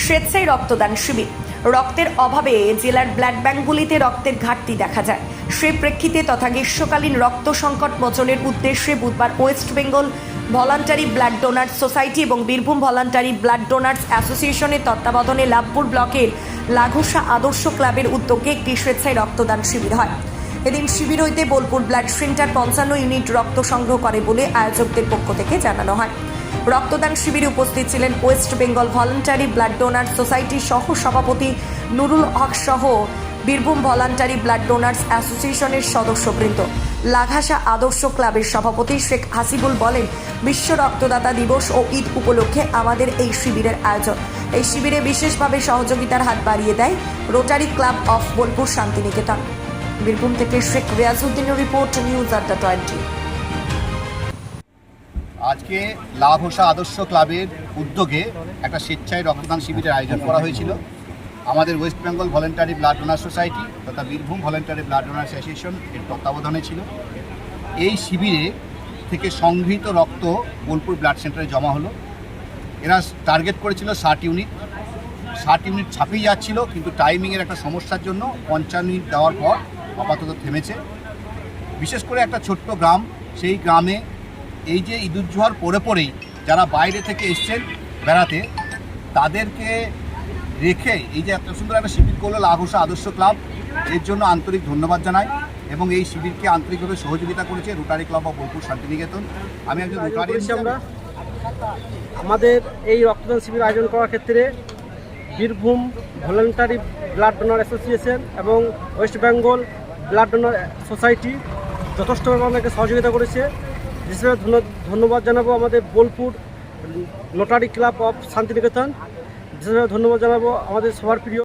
স্বেচ্ছায় রক্তদান শিবির। রক্তের অভাবে জেলার ব্লাড ব্যাঙ্কগুলিতে রক্তের ঘাটতি দেখা যায়। সেই প্রেক্ষিতে তথা গ্রীষ্মকালীন রক্ত সংকট মোচনের উদ্দেশ্যে বুধবার West Bengal Voluntary Blood donors society এবং বীরভূম ভলান্টারি ব্লাড ডোনার্স অ্যাসোসিয়েশনের তত্ত্বাবধানে লাভপুর ব্লকের লাঘোষা আদর্শ ক্লাবের উদ্যোগে একটি স্বেচ্ছায় রক্তদান শিবির হয়। এদিন শিবির হইতে বোলপুর ব্লাড সেন্টার 55 ইউনিট রক্ত সংগ্রহ করে বলে আয়োজকদের পক্ষ থেকে জানানো হয়। রক্তদান শিবিরে উপস্থিত ছিলেন West Bengal Voluntary Blood donors সোসাইটির সহ সভাপতি নুরুল হক সহ বীরভূম ভলান্টারি ব্লাড ডোনার্স অ্যাসোসিয়েশনের সদস্যবৃন্দ। লাঘাসা আদর্শ ক্লাবের সভাপতি শেখ হাসিবুল বলেন, বিশ্ব রক্তদাতা দিবস ও ঈদ উপলক্ষে আমাদের এই শিবিরের আয়োজন। এই শিবিরে বিশেষভাবে সহযোগিতার হাত বাড়িয়ে দেয় Rotary Club of Bolpur Santiniketan. Birbhum থেকে শেখ রিয়াজউদ্দিনের রিপোর্ট, নিউজ আড্ডা 20। আজকে লাঘোষা আদর্শ ক্লাবের উদ্যোগে একটা স্বেচ্ছায় রক্তদান শিবিরের আয়োজন করা হয়েছিল। আমাদের West Bengal Voluntary Blood Donor Society তথা Birbhum Voluntary Blood Donors Association এর তত্ত্বাবধানে ছিল। এই শিবিরে থেকে সংগৃহীত রক্ত বোলপুর ব্লাড সেন্টারে জমা হলো। এরা টার্গেট করেছিল 60 ইউনিট। 60 ইউনিট ছাপিয়ে যাচ্ছিল, কিন্তু টাইমিংয়ের একটা সমস্যার জন্য 55 ইউনিট দেওয়ার পর আপাতত থেমেছে। বিশেষ করে একটা ছোট্ট গ্রাম, সেই গ্রামে এই যে ঈদুজ্জোহার পরেই যারা বাইরে থেকে এসছেন বেড়াতে, তাদেরকে রেখে এই যে এত সুন্দর একটা শিবির করলো লাঘোষা আদর্শ ক্লাব, এর জন্য আন্তরিক ধন্যবাদ জানাই। এবং এই শিবিরকে আন্তরিকভাবে সহযোগিতা করেছে Rotary Club of Bolpur Santiniketan. আমি একজন রোটারি। আমরা আমাদের এই রক্তদান শিবির আয়োজন করার ক্ষেত্রে Birbhum Voluntary Blood Donor Association এবং West Bengal Blood Donor Society যথেষ্টভাবে আমাদেরকে সহযোগিতা করেছে। বিশেষভাবে ধন্যবাদ জানাবো আমাদের Bolpur Rotary Club of Shantiniketan. বিশেষভাবে ধন্যবাদ জানাবো আমাদের সবার প্রিয়